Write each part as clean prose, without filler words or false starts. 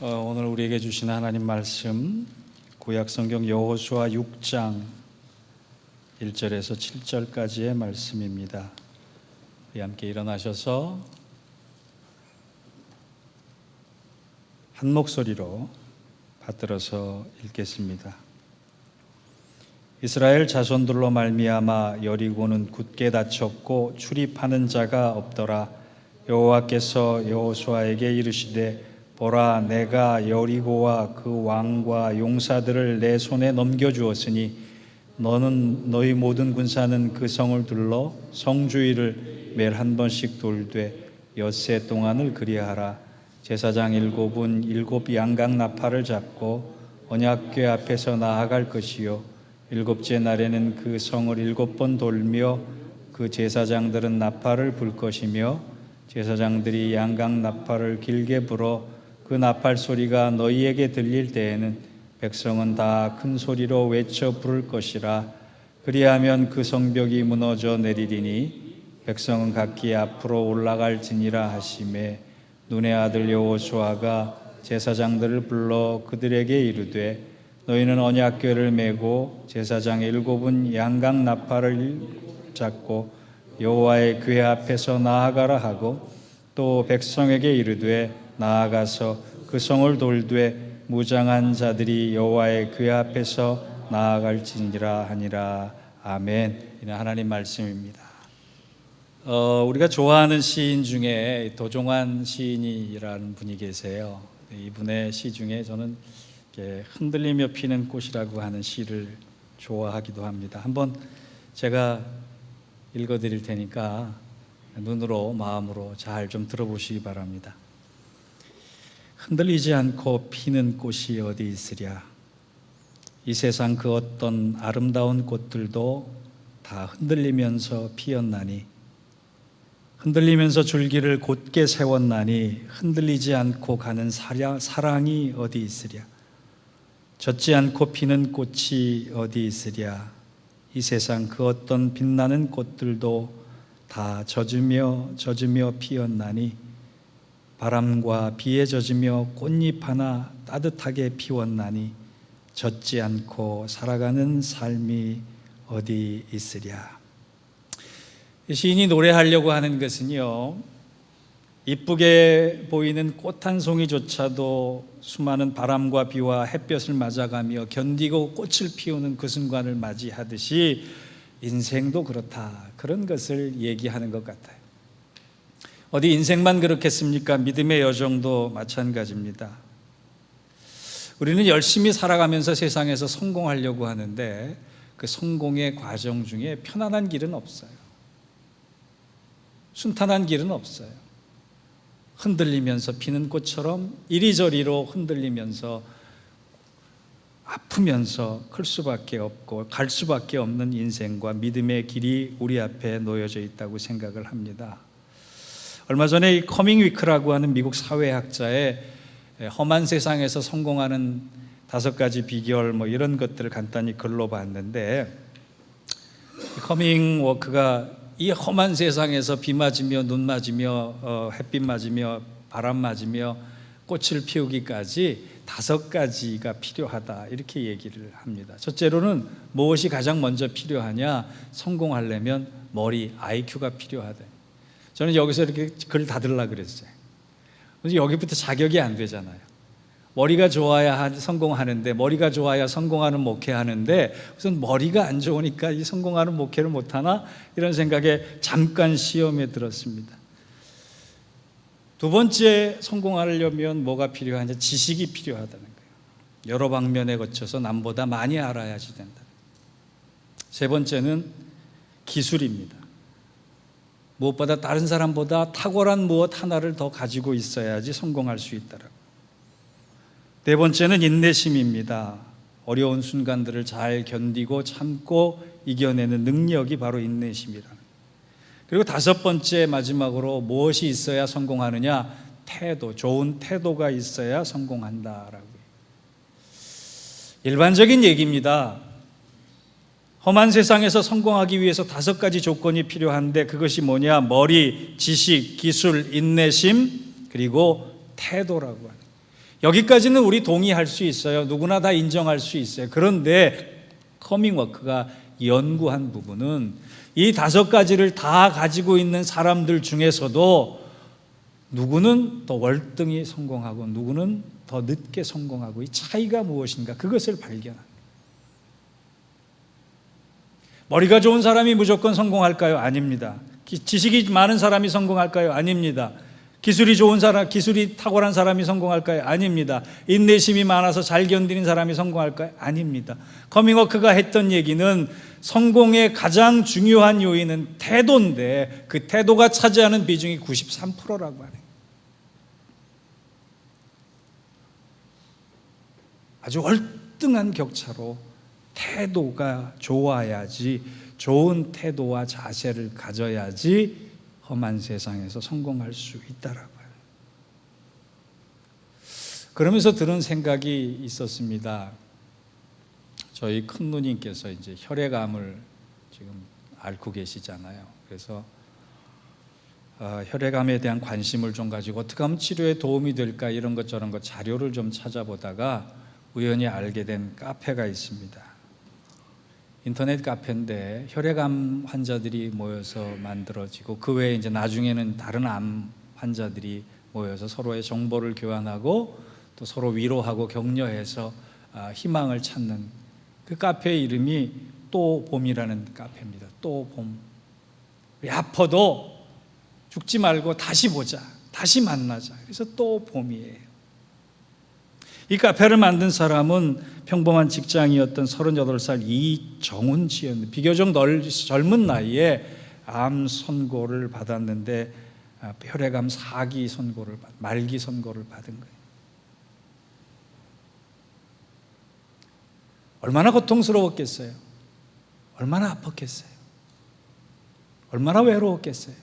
오늘 우리에게 주신 하나님 말씀 구약성경 여호수아 6장 1절에서 7절까지의 말씀입니다. 우리 함께 일어나셔서 한 목소리로 받들어서 읽겠습니다. 이스라엘 자손들로 말미암아 여리고는 굳게 닫혔고 출입하는 자가 없더라. 여호와께서 여호수아에게 이르시되 보라, 내가 여리고와 그 왕과 용사들을 내 손에 넘겨주었으니 너는 너희 모든 군사는 그 성을 둘러 성 주위를 매일 한 번씩 돌되 엿새 동안을 그리하라. 제사장 7은 7 양각 나팔을 잡고 언약궤 앞에서 나아갈 것이요 7째 날에는 그 성을 7번 돌며 그 제사장들은 나팔을 불 것이며 제사장들이 양각 나팔을 길게 불어 그 나팔 소리가 너희에게 들릴 때에는 백성은 다 큰 소리로 외쳐 부를 것이라. 그리하면 그 성벽이 무너져 내리리니 백성은 각기 앞으로 올라갈지니라 하시매 눈의 아들 여호수아가 제사장들을 불러 그들에게 이르되 너희는 언약궤를 메고 제사장 7은 양각 나팔을 잡고 여호와의 궤 앞에서 나아가라 하고 또 백성에게 이르되 나아가서 그 성을 돌되 무장한 자들이 여호와의 궤 앞에서 나아갈지니라 하니라. 아멘. 이는 하나님 말씀입니다. 우리가 좋아하는 시인 중에 도종환 시인이라는 분이 계세요. 이분의 시 중에 저는 흔들리며 피는 꽃이라고 하는 시를 좋아하기도 합니다. 한번 제가 읽어드릴 테니까 눈으로 마음으로 잘 좀 들어보시기 바랍니다. 흔들리지 않고 피는 꽃이 어디 있으랴. 이 세상 그 어떤 아름다운 꽃들도 다 흔들리면서 피었나니 흔들리면서 줄기를 곧게 세웠나니 흔들리지 않고 가는 사랑이 어디 있으랴. 젖지 않고 피는 꽃이 어디 있으랴. 이 세상 그 어떤 빛나는 꽃들도 다 젖으며 피었나니 바람과 비에 젖으며 꽃잎 하나 따뜻하게 피웠나니 젖지 않고 살아가는 삶이 어디 있으랴. 시인이 노래하려고 하는 것은요, 이쁘게 보이는 꽃 한 송이조차도 수많은 바람과 비와 햇볕을 맞아가며 견디고 꽃을 피우는 그 순간을 맞이하듯이 인생도 그렇다, 그런 것을 얘기하는 것 같아요. 어디 인생만 그렇겠습니까? 믿음의 여정도 마찬가지입니다. 우리는 열심히 살아가면서 세상에서 성공하려고 하는데 그 성공의 과정 중에 편안한 길은 없어요. 순탄한 길은 없어요. 흔들리면서 피는 꽃처럼 이리저리로 흔들리면서 아프면서 클 수밖에 없고 갈 수밖에 없는 인생과 믿음의 길이 우리 앞에 놓여져 있다고 생각을 합니다. 얼마 전에 이 커밍 위크라고 하는 미국 사회학자의 험한 세상에서 성공하는 5가지 비결 이런 것들을 간단히 글로 봤는데, 커밍 워크가 이 험한 세상에서 비 맞으며 눈 맞으며 햇빛 맞으며 바람 맞으며 꽃을 피우기까지 5가지가 필요하다, 이렇게 얘기를 합니다. 첫째로는 무엇이 가장 먼저 필요하냐? 성공하려면 머리, IQ가 필요하다. 저는 여기서 이렇게 글 닫으려고 그랬어요. 여기부터 자격이 안 되잖아요. 머리가 좋아야 성공하는데, 머리가 좋아야 성공하는 목회하는데 우선 머리가 안 좋으니까 이 성공하는 목회를 못하나? 이런 생각에 잠깐 시험에 들었습니다. 두 번째, 성공하려면 뭐가 필요하냐? 지식이 필요하다는 거예요. 여러 방면에 거쳐서 남보다 많이 알아야지 된다. 세 번째는 기술입니다. 무엇보다 다른 사람보다 탁월한 무엇 하나를 더 가지고 있어야지 성공할 수 있다라고. 네 번째는 인내심입니다. 어려운 순간들을 잘 견디고 참고 이겨내는 능력이 바로 인내심이라는 거예요. 그리고 5번째, 마지막으로 무엇이 있어야 성공하느냐? 태도, 좋은 태도가 있어야 성공한다라고. 일반적인 얘기입니다. 험한 세상에서 성공하기 위해서 5가지 조건이 필요한데 그것이 뭐냐? 머리, 지식, 기술, 인내심, 그리고 태도라고 하는. 여기까지는 우리 동의할 수 있어요. 누구나 다 인정할 수 있어요. 그런데 커밍워크가 연구한 부분은 이 5가지를 다 가지고 있는 사람들 중에서도 누구는 더 월등히 성공하고 누구는 더 늦게 성공하고 이 차이가 무엇인가, 그것을 발견합니다. 머리가 좋은 사람이 무조건 성공할까요? 아닙니다. 지식이 많은 사람이 성공할까요? 아닙니다. 기술이 좋은 사람, 기술이 탁월한 사람이 성공할까요? 아닙니다. 인내심이 많아서 잘 견디는 사람이 성공할까요? 아닙니다. 커밍워크가 했던 얘기는 성공의 가장 중요한 요인은 태도인데 그 태도가 차지하는 비중이 93%라고 하네요. 아주 월등한 격차로 태도가 좋아야지, 좋은 태도와 자세를 가져야지 험한 세상에서 성공할 수 있다라고 해요. 그러면서 들은 생각이 있었습니다. 저희 큰 누님께서 이제 혈액암을 지금 앓고 계시잖아요. 그래서 혈액암에 대한 관심을 좀 가지고 어떻게 하면 치료에 도움이 될까 이런 것 저런 것 자료를 좀 찾아보다가 우연히 알게 된 카페가 있습니다. 인터넷 카페인데 혈액암 환자들이 모여서 만들어지고 그 외에 이제 나중에는 다른 암 환자들이 모여서 서로의 정보를 교환하고 또 서로 위로하고 격려해서 희망을 찾는 그 카페의 이름이 또 봄이라는 카페입니다. 또 봄. 아파도 죽지 말고 다시 보자, 다시 만나자. 그래서 또 봄이에요. 이 카페를 만든 사람은 평범한 직장이었던 38살 이정훈 씨였는데 비교적 젊은 나이에 암 선고를 받았는데 혈액암 4기 선고를 말기 선고를 받은 거예요. 얼마나 고통스러웠겠어요? 얼마나 아팠겠어요? 얼마나 외로웠겠어요?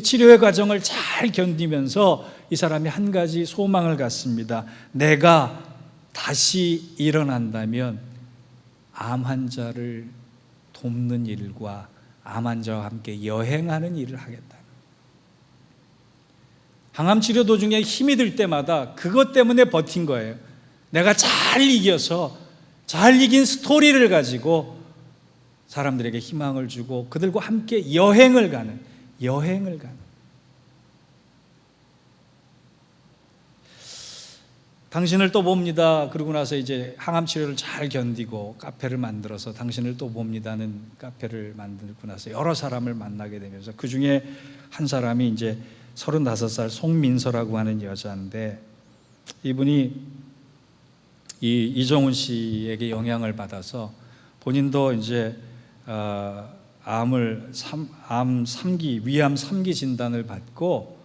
치료의 과정을 잘 견디면서 이 사람이 한 가지 소망을 갖습니다. 내가 다시 일어난다면 암 환자를 돕는 일과 암 환자와 함께 여행하는 일을 하겠다. 항암 치료 도중에 힘이 들 때마다 그것 때문에 버틴 거예요. 내가 잘 이겨서 잘 이긴 스토리를 가지고 사람들에게 희망을 주고 그들과 함께 여행을 가는. 당신을 또 봅니다. 그러고 나서 이제 항암 치료를 잘 견디고 카페를 만들어서 당신을 또 봅니다는 카페를 만들고 나서 여러 사람을 만나게 되면서 그 중에 한 사람이 이제 35살 송민서라고 하는 여자인데 이분이 이 이정훈 씨에게 영향을 받아서 본인도 이제 암 3기, 위암 3기 진단을 받고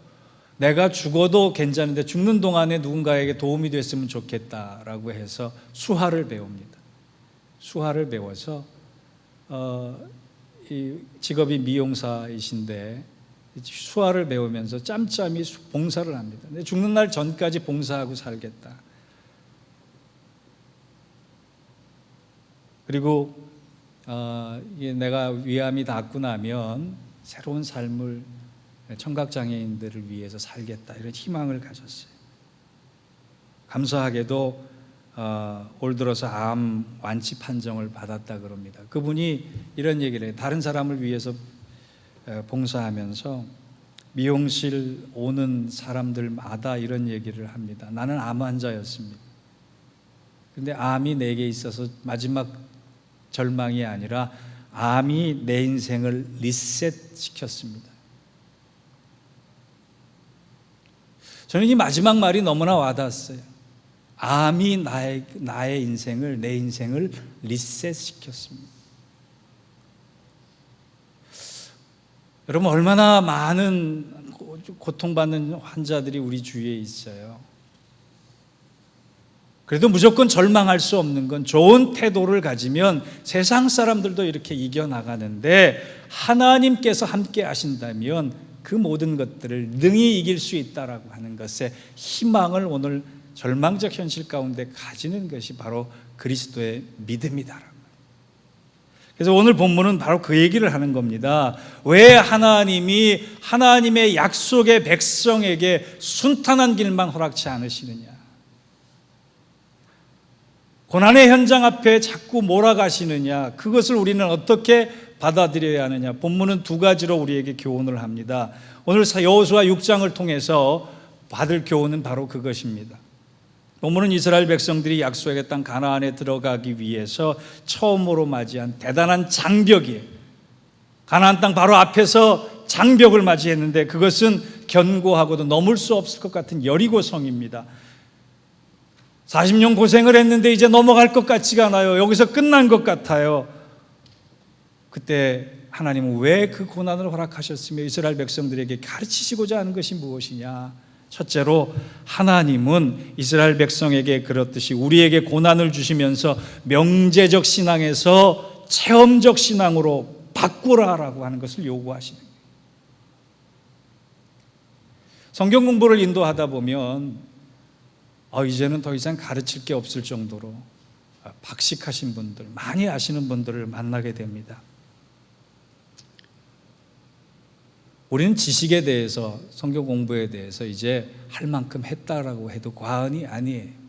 내가 죽어도 괜찮은데 죽는 동안에 누군가에게 도움이 됐으면 좋겠다라고 해서 수화를 배웁니다. 수화를 배워서 이 직업이 미용사이신데 수화를 배우면서 짬짬이 봉사를 합니다. 죽는 날 전까지 봉사하고 살겠다. 그리고 내가 위암이 낫고 나면 새로운 삶을 청각장애인들을 위해서 살겠다 이런 희망을 가졌어요. 감사하게도 올 들어서 암 완치 판정을 받았다 그럽니다. 그분이 이런 얘기를 해요. 다른 사람을 위해서 봉사하면서 미용실 오는 사람들마다 이런 얘기를 합니다. 나는 암 환자였습니다. 근데 암이 내게 있어서 마지막 절망이 아니라 암이 내 인생을 리셋시켰습니다. 저는 이 마지막 말이 너무나 와닿았어요. 암이 나의 인생을, 내 인생을 리셋시켰습니다. 여러분, 얼마나 많은 고통받는 환자들이 우리 주위에 있어요. 그래도 무조건 절망할 수 없는 건 좋은 태도를 가지면 세상 사람들도 이렇게 이겨나가는데 하나님께서 함께 하신다면 그 모든 것들을 능히 이길 수 있다라고 하는 것에 희망을 오늘 절망적 현실 가운데 가지는 것이 바로 그리스도의 믿음이다. 그래서 오늘 본문은 바로 그 얘기를 하는 겁니다. 왜 하나님이 하나님의 약속의 백성에게 순탄한 길만 허락치 않으시느냐? 고난의 현장 앞에 자꾸 몰아가시느냐? 그것을 우리는 어떻게 받아들여야 하느냐? 본문은 두 가지로 우리에게 교훈을 합니다. 오늘 여호수아 6장을 통해서 받을 교훈은 바로 그것입니다. 본문은 이스라엘 백성들이 약속의 땅 가나안에 들어가기 위해서 처음으로 맞이한 대단한 장벽이에요. 가나안 땅 바로 앞에서 장벽을 맞이했는데 그것은 견고하고도 넘을 수 없을 것 같은 여리고성입니다. 40년 고생을 했는데 이제 넘어갈 것 같지가 않아요. 여기서 끝난 것 같아요. 그때 하나님은 왜 그 고난을 허락하셨으며 이스라엘 백성들에게 가르치시고자 하는 것이 무엇이냐? 첫째로 하나님은 이스라엘 백성에게 그렇듯이 우리에게 고난을 주시면서 명제적 신앙에서 체험적 신앙으로 바꾸라라고 하는 것을 요구하시는 거예요. 성경 공부를 인도하다 보면 이제는 더 이상 가르칠 게 없을 정도로 박식하신 분들, 많이 아시는 분들을 만나게 됩니다. 우리는 지식에 대해서, 성경 공부에 대해서 이제 할 만큼 했다라고 해도 과언이 아니에요.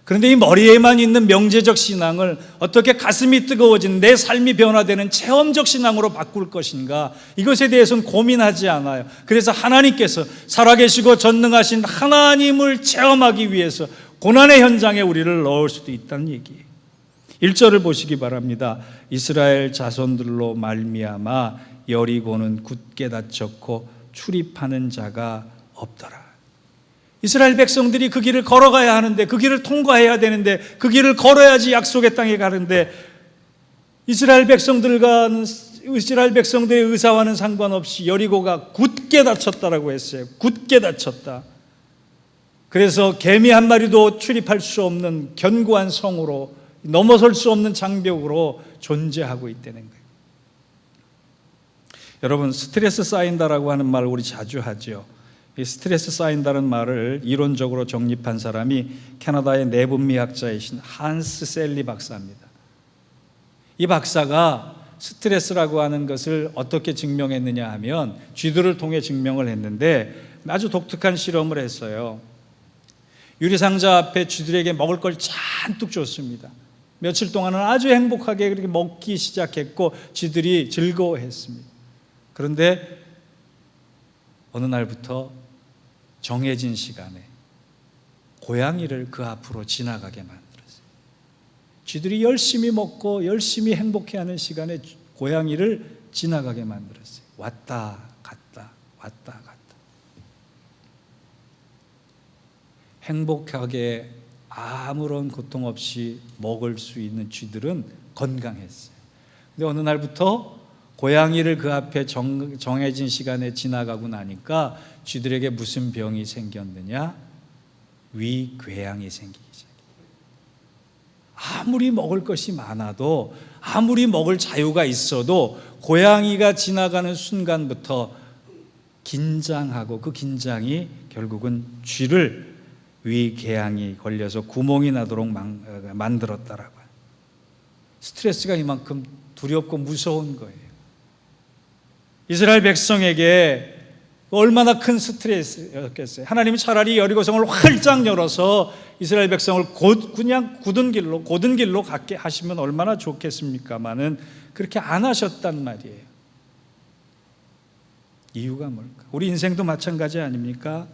그런데 이 머리에만 있는 명제적 신앙을 어떻게 가슴이 뜨거워진 내 삶이 변화되는 체험적 신앙으로 바꿀 것인가, 이것에 대해서는 고민하지 않아요. 그래서 하나님께서 살아계시고 전능하신 하나님을 체험하기 위해서 고난의 현장에 우리를 넣을 수도 있다는 얘기예요. 1절을 보시기 바랍니다. 이스라엘 자손들로 말미암아 여리고는 굳게 닫혔고 출입하는 자가 없더라. 이스라엘 백성들이 그 길을 걸어가야 하는데, 그 길을 통과해야 되는데, 그 길을 걸어야지 약속의 땅에 가는데, 이스라엘 백성들의 의사와는 상관없이 여리고가 굳게 닫혔다라고 했어요. 굳게 닫혔다. 그래서 개미 한 마리도 출입할 수 없는 견고한 성으로, 넘어설 수 없는 장벽으로 존재하고 있다는 거예요. 여러분, 스트레스 쌓인다라고 하는 말 우리 자주 하죠. 이 스트레스 쌓인다는 말을 이론적으로 정립한 사람이 캐나다의 내분비학자이신 한스 셀리 박사입니다. 이 박사가 스트레스라고 하는 것을 어떻게 증명했느냐 하면 쥐들을 통해 증명을 했는데 아주 독특한 실험을 했어요. 유리상자 앞에 쥐들에게 먹을 걸 잔뜩 줬습니다. 며칠 동안은 아주 행복하게 그렇게 먹기 시작했고 쥐들이 즐거워했습니다. 그런데 어느 날부터 정해진 시간에 고양이를 그 앞으로 지나가게 만들었어요. 쥐들이 열심히 먹고 열심히 행복해하는 시간에 고양이를 지나가게 만들었어요. 왔다 갔다 왔다 갔다. 행복하게 아무런 고통 없이 먹을 수 있는 쥐들은 건강했어요. 근데 어느 날부터 고양이를 그 앞에 정해진 시간에 지나가고 나니까 쥐들에게 무슨 병이 생겼느냐? 위궤양이 생기기 시작해요. 아무리 먹을 것이 많아도, 아무리 먹을 자유가 있어도 고양이가 지나가는 순간부터 긴장하고 그 긴장이 결국은 쥐를 위궤양이 걸려서 구멍이 나도록 만들었다라고 해요. 스트레스가 이만큼 두렵고 무서운 거예요. 이스라엘 백성에게 얼마나 큰 스트레스였겠어요. 하나님이 차라리 여리고성을 활짝 열어서 이스라엘 백성을 그냥 고든 길로 갖게 하시면 얼마나 좋겠습니까마는 그렇게 안 하셨단 말이에요. 이유가 뭘까? 우리 인생도 마찬가지 아닙니까?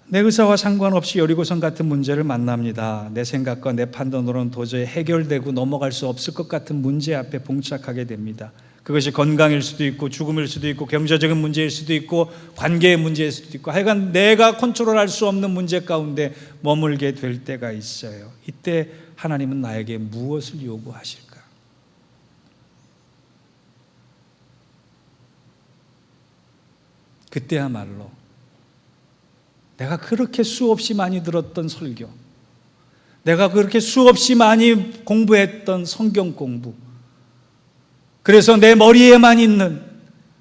내 의사와 상관없이 여리고성 같은 문제를 만납니다. 내 생각과 내 판단으로는 도저히 해결되고 넘어갈 수 없을 것 같은 문제 앞에 봉착하게 됩니다. 그것이 건강일 수도 있고 죽음일 수도 있고 경제적인 문제일 수도 있고 관계의 문제일 수도 있고 하여간 내가 컨트롤할 수 없는 문제 가운데 머물게 될 때가 있어요. 이때 하나님은 나에게 무엇을 요구하실까? 그때야말로 내가 그렇게 수없이 많이 들었던 설교, 내가 그렇게 수없이 많이 공부했던 성경 공부, 그래서 내 머리에만 있는,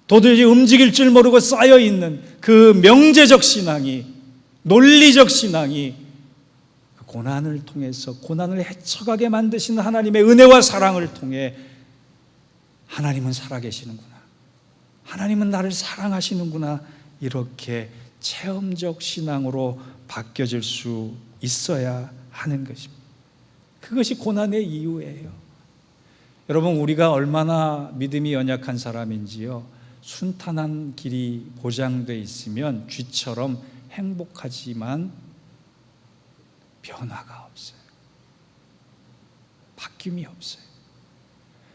도저히 움직일 줄 모르고 쌓여있는 그 명제적 신앙이, 논리적 신앙이 고난을 통해서 고난을 헤쳐가게 만드시는 하나님의 은혜와 사랑을 통해 하나님은 살아계시는구나, 하나님은 나를 사랑하시는구나, 이렇게 체험적 신앙으로 바뀌어질 수 있어야 하는 것입니다. 그것이 고난의 이유예요. 여러분, 우리가 얼마나 믿음이 연약한 사람인지요, 순탄한 길이 보장되어 있으면 쥐처럼 행복하지만 변화가 없어요. 바뀜이 없어요.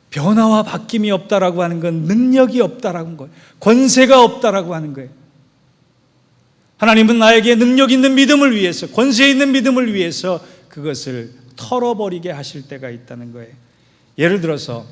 변화와 바뀜이 없다라고 하는 건 능력이 없다라는 거예요. 권세가 없다라고 하는 거예요. 하나님은 나에게 능력 있는 믿음을 위해서, 권세 있는 믿음을 위해서 그것을 털어버리게 하실 때가 있다는 거예요. 예를 들어서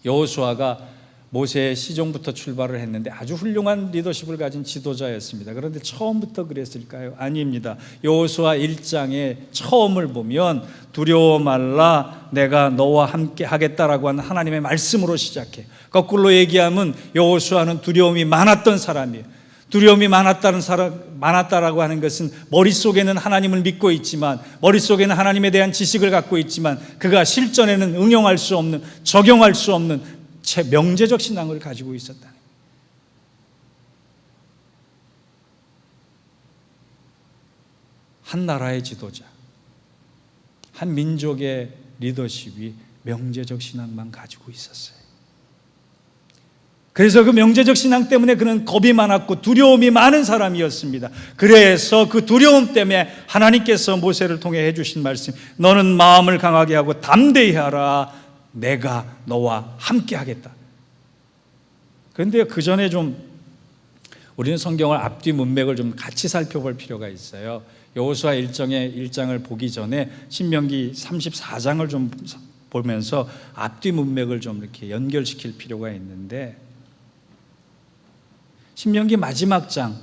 여호수아가 모세의 시종부터 출발을 했는데 아주 훌륭한 리더십을 가진 지도자였습니다. 그런데 처음부터 그랬을까요? 아닙니다. 여호수아 1장의 처음을 보면 두려워 말라, 내가 너와 함께 하겠다라고 하는 하나님의 말씀으로 시작해. 거꾸로 얘기하면 여호수아는 두려움이 많았던 사람이에요. 두려움이 많았다라고 하는 것은 머릿속에는 하나님을 믿고 있지만, 머릿속에는 하나님에 대한 지식을 갖고 있지만 그가 실전에는 응용할 수 없는, 적용할 수 없는 명제적 신앙을 가지고 있었다. 한 나라의 지도자, 한 민족의 리더십이 명제적 신앙만 가지고 있었어요. 그래서 그 명제적 신앙 때문에 그는 겁이 많았고 두려움이 많은 사람이었습니다. 그래서 그 두려움 때문에 하나님께서 모세를 통해 해주신 말씀, 너는 마음을 강하게 하고 담대히 하라, 내가 너와 함께 하겠다. 그런데 그 전에 좀 우리는 성경을 앞뒤 문맥을 좀 같이 살펴볼 필요가 있어요. 여호수아 1장을 보기 전에 신명기 34장을 좀 보면서 앞뒤 문맥을 좀 이렇게 연결시킬 필요가 있는데, 신명기 마지막 장,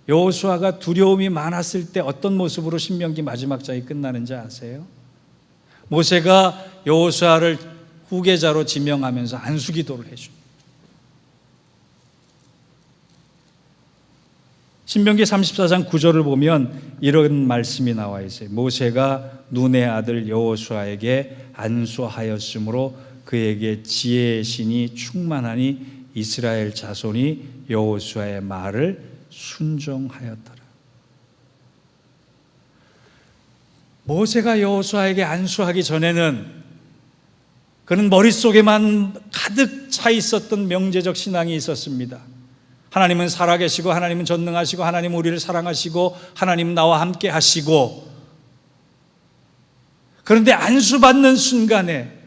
여호수아가 두려움이 많았을 때 어떤 모습으로 신명기 마지막 장이 끝나는지 아세요? 모세가 여호수아를 후계자로 지명하면서 안수기도를 해줍니다. 신명기 34장 9절을 보면 이런 말씀이 나와 있어요. 모세가 눈의 아들 여호수아에게 안수하였으므로 그에게 지혜의 신이 충만하니 이스라엘 자손이 여호수아의 말을 순종하였더라. 모세가 여호수아에게 안수하기 전에는 그는 머릿속에만 가득 차 있었던 명제적 신앙이 있었습니다. 하나님은 살아계시고, 하나님은 전능하시고, 하나님은 우리를 사랑하시고, 하나님은 나와 함께 하시고. 그런데 안수받는 순간에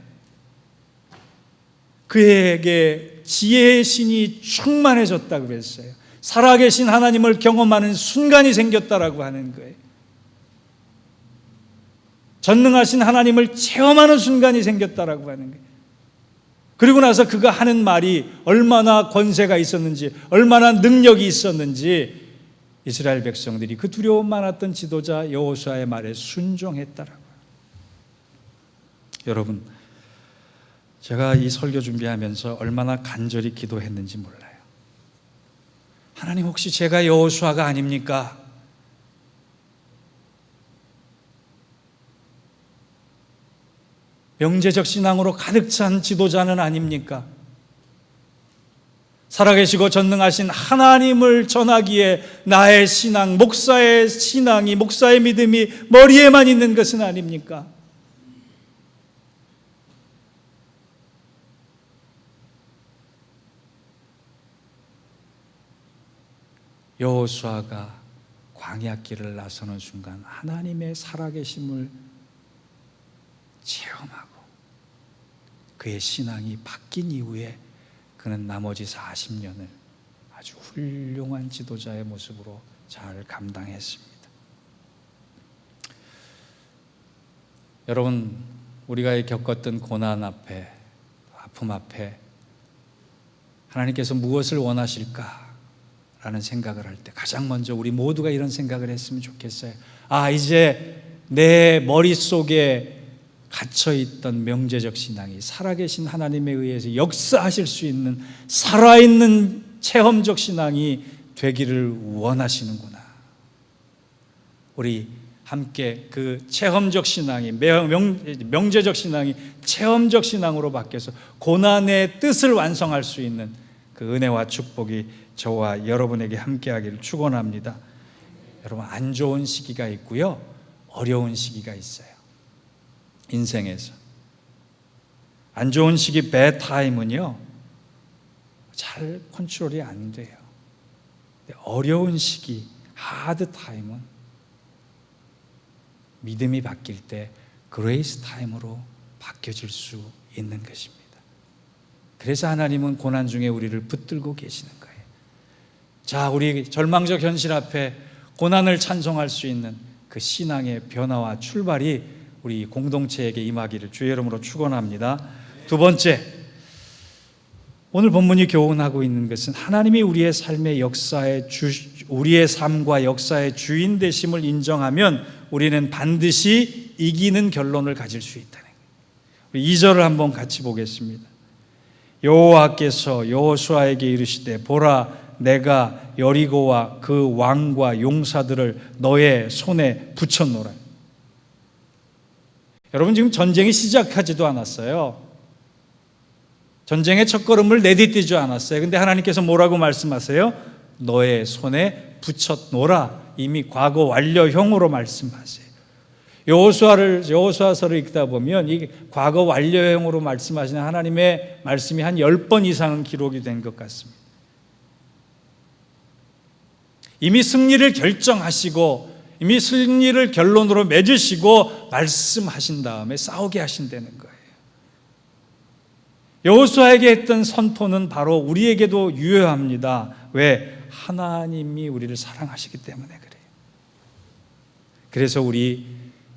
그에게 지혜의 신이 충만해졌다고 그랬어요. 살아계신 하나님을 경험하는 순간이 생겼다라고 하는 거예요. 전능하신 하나님을 체험하는 순간이 생겼다라고 하는 거예요. 그리고 나서 그가 하는 말이 얼마나 권세가 있었는지, 얼마나 능력이 있었는지 이스라엘 백성들이 그 두려움 많았던 지도자 여호수아의 말에 순종했다라고요. 여러분, 제가 이 설교 준비하면서 얼마나 간절히 기도했는지 몰라요. 하나님, 혹시 제가 여호수아가 아닙니까? 명제적 신앙으로 가득 찬 지도자는 아닙니까? 살아계시고 전능하신 하나님을 전하기에 나의 신앙, 목사의 신앙이, 목사의 믿음이 머리에만 있는 것은 아닙니까? 여호수아가 광야길을 나서는 순간 하나님의 살아계심을 체험하고 그의 신앙이 바뀐 이후에 그는 나머지 40년을 아주 훌륭한 지도자의 모습으로 잘 감당했습니다. 여러분, 우리가 겪었던 고난 앞에, 아픔 앞에 하나님께서 무엇을 원하실까? 라는 생각을 할 때 가장 먼저 우리 모두가 이런 생각을 했으면 좋겠어요. 이제 내 머릿속에 갇혀있던 명제적 신앙이 살아계신 하나님에 의해서 역사하실 수 있는 살아있는 체험적 신앙이 되기를 원하시는구나. 우리 함께 그 체험적 신앙이 명제적 신앙이 체험적 신앙으로 바뀌어서 고난의 뜻을 완성할 수 있는 그 은혜와 축복이 저와 여러분에게 함께하기를 축원합니다. 여러분, 안 좋은 시기가 있고요, 어려운 시기가 있어요. 인생에서 안 좋은 시기, bad time은요 잘 컨트롤이 안 돼요. 어려운 시기, hard time은 믿음이 바뀔 때 그레이스 타임으로 바뀌어질 수 있는 것입니다. 그래서 하나님은 고난 중에 우리를 붙들고 계시는 거예요. 자, 우리 절망적 현실 앞에 고난을 찬송할 수 있는 그 신앙의 변화와 출발이 우리 공동체에게 임하기를 주의 이름으로 축원합니다. 두 번째, 오늘 본문이 교훈하고 있는 것은 하나님이 우리의 삶의 역사의 우리의 삶과 역사의 주인 되심을 인정하면 우리는 반드시 이기는 결론을 가질 수 있다는 거예요. 우리 2절을 한번 같이 보겠습니다. 여호와께서 여호수아에게 이르시되 보라, 내가 여리고와 그 왕과 용사들을 너의 손에 붙였노라. 여러분, 지금 전쟁이 시작하지도 않았어요. 전쟁의 첫걸음을 내딛지 않았어요. 근데 하나님께서 뭐라고 말씀하세요? 너의 손에 붙였노라. 이미 과거 완료형으로 말씀하세요. 여호수아서를 읽다 보면 이 과거 완료형으로 말씀하시는 하나님의 말씀이 한 10번 이상은 기록이 된 것 같습니다. 이미 승리를 결정하시고 이미 승리를 결론으로 맺으시고 말씀하신 다음에 싸우게 하신다는 거예요. 여호수아에게 했던 선포는 바로 우리에게도 유효합니다. 왜? 하나님이 우리를 사랑하시기 때문에 그래요. 그래서 우리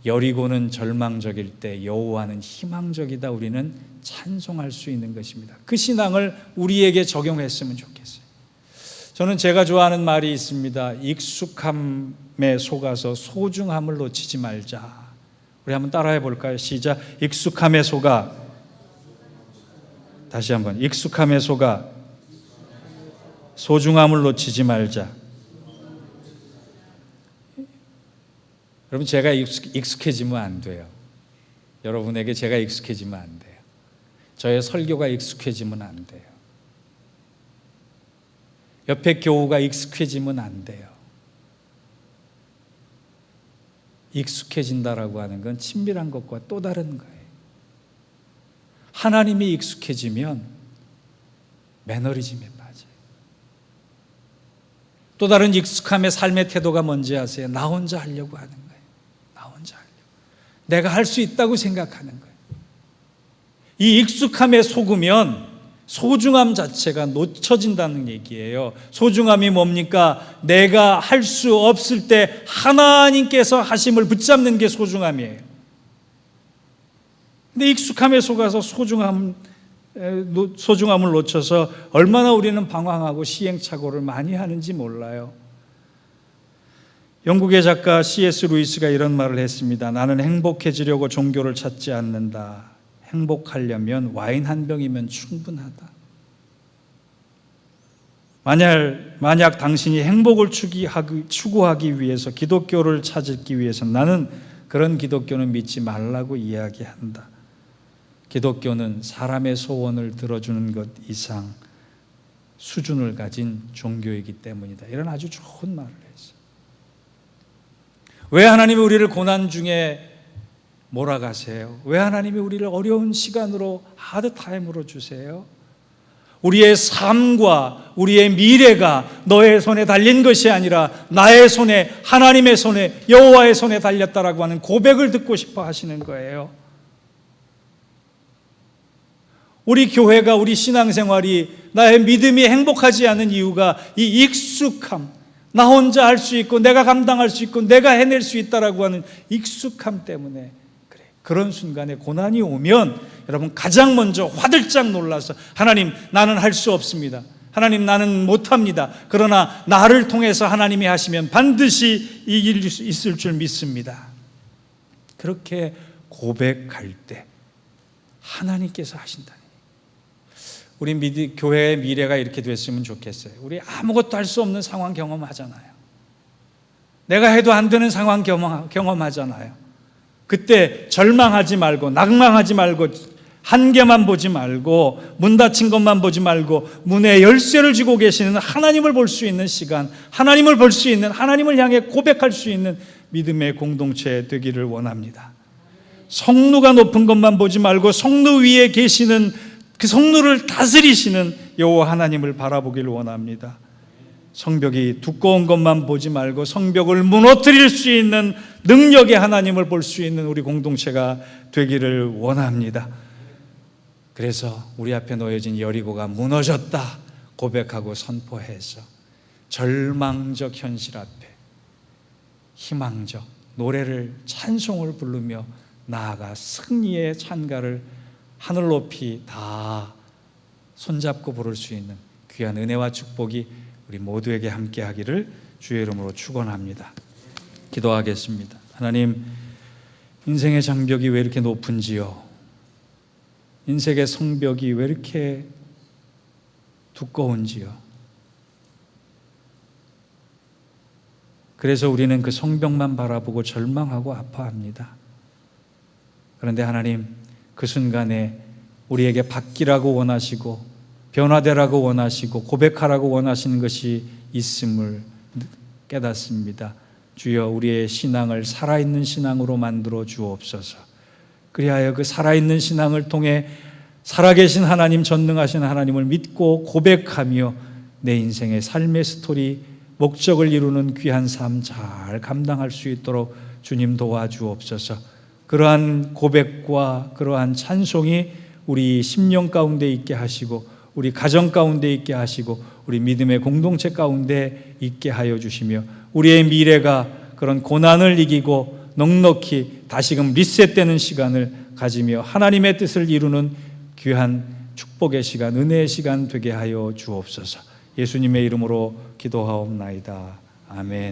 여리고는 절망적일 때 여호와는 희망적이다, 우리는 찬송할 수 있는 것입니다. 그 신앙을 우리에게 적용했으면 좋겠어요. 저는 제가 좋아하는 말이 있습니다. 익숙함에 속아서 소중함을 놓치지 말자. 우리 한번 따라해 볼까요? 시작. 익숙함에 속아. 다시 한번. 익숙함에 속아 소중함을 놓치지 말자. 여러분, 제가 익숙해지면 안 돼요. 여러분에게 제가 익숙해지면 안 돼요. 저의 설교가 익숙해지면 안 돼요. 옆에 교우가 익숙해지면 안 돼요. 익숙해진다라고 하는 건 친밀한 것과 또 다른 거예요. 하나님이 익숙해지면 매너리즘에 빠져요. 또 다른 익숙함의 삶의 태도가 뭔지 아세요? 나 혼자 하려고 하는 거예요. 나 혼자 하려고. 내가 할 수 있다고 생각하는 거예요. 이 익숙함에 속으면 소중함 자체가 놓쳐진다는 얘기예요. 소중함이 뭡니까? 내가 할 수 없을 때 하나님께서 하심을 붙잡는 게 소중함이에요. 근데 익숙함에 속아서 소중함을 놓쳐서 얼마나 우리는 방황하고 시행착오를 많이 하는지 몰라요. 영국의 작가 C.S. 루이스가 이런 말을 했습니다. 나는 행복해지려고 종교를 찾지 않는다. 행복하려면 와인 한 병이면 충분하다. 만약 당신이 행복을 추구하기 위해서 기독교를 찾기 위해서 나는 그런 기독교는 믿지 말라고 이야기한다. 기독교는 사람의 소원을 들어주는 것 이상 수준을 가진 종교이기 때문이다. 이런 아주 좋은 말을 했어요. 왜 하나님이 우리를 고난 중에 몰아가세요? 왜 하나님이 우리를 어려운 시간으로 하드타임으로 주세요? 우리의 삶과 우리의 미래가 너의 손에 달린 것이 아니라 나의 손에, 하나님의 손에, 여호와의 손에 달렸다라고 하는 고백을 듣고 싶어 하시는 거예요. 우리 교회가, 우리 신앙생활이, 나의 믿음이 행복하지 않은 이유가 이 익숙함, 나 혼자 할 수 있고 내가 감당할 수 있고 내가 해낼 수 있다라고 하는 익숙함 때문에 그래. 그런 순간에 고난이 오면 여러분 가장 먼저 화들짝 놀라서 하나님, 나는 할 수 없습니다. 하나님, 나는 못합니다. 그러나 나를 통해서 하나님이 하시면 반드시 이길 수 있을 줄 믿습니다. 그렇게 고백할 때 하나님께서 하신다니. 우리 교회의 미래가 이렇게 됐으면 좋겠어요. 우리 아무것도 할 수 없는 상황 경험하잖아요. 내가 해도 안 되는 상황 경험하잖아요. 그때 절망하지 말고, 낭망하지 말고, 한계만 보지 말고, 문 닫힌 것만 보지 말고, 문에 열쇠를 쥐고 계시는 하나님을 볼 수 있는 시간, 하나님을 볼 수 있는, 하나님을 향해 고백할 수 있는 믿음의 공동체 되기를 원합니다. 성루가 높은 것만 보지 말고 성루 위에 계시는, 그 성루를 다스리시는 여호와 하나님을 바라보기를 원합니다. 성벽이 두꺼운 것만 보지 말고 성벽을 무너뜨릴 수 있는 능력의 하나님을 볼 수 있는 우리 공동체가 되기를 원합니다. 그래서 우리 앞에 놓여진 여리고가 무너졌다 고백하고 선포해서 절망적 현실 앞에 희망적 노래를, 찬송을 부르며 나아가 승리의 찬가를 하늘 높이 다 손잡고 부를 수 있는 귀한 은혜와 축복이 우리 모두에게 함께 하기를 주의 이름으로 축원합니다. 기도하겠습니다. 하나님, 인생의 장벽이 왜 이렇게 높은지요? 인생의 성벽이 왜 이렇게 두꺼운지요? 그래서 우리는 그 성벽만 바라보고 절망하고 아파합니다. 그런데 하나님, 그 순간에 우리에게 바뀌라고 원하시고 변화되라고 원하시고 고백하라고 원하시는 것이 있음을 깨닫습니다. 주여, 우리의 신앙을 살아있는 신앙으로 만들어 주옵소서. 그리하여 그 살아있는 신앙을 통해 살아계신 하나님, 전능하신 하나님을 믿고 고백하며 내 인생의 삶의 스토리, 목적을 이루는 귀한 삶 잘 감당할 수 있도록 주님 도와주옵소서. 그러한 고백과 그러한 찬송이 우리 심령 가운데 있게 하시고 우리 가정 가운데 있게 하시고 우리 믿음의 공동체 가운데 있게 하여 주시며 우리의 미래가 그런 고난을 이기고 넉넉히 다시금 리셋되는 시간을 가지며 하나님의 뜻을 이루는 귀한 축복의 시간, 은혜의 시간 되게 하여 주옵소서. 예수님의 이름으로 기도하옵나이다. 아멘.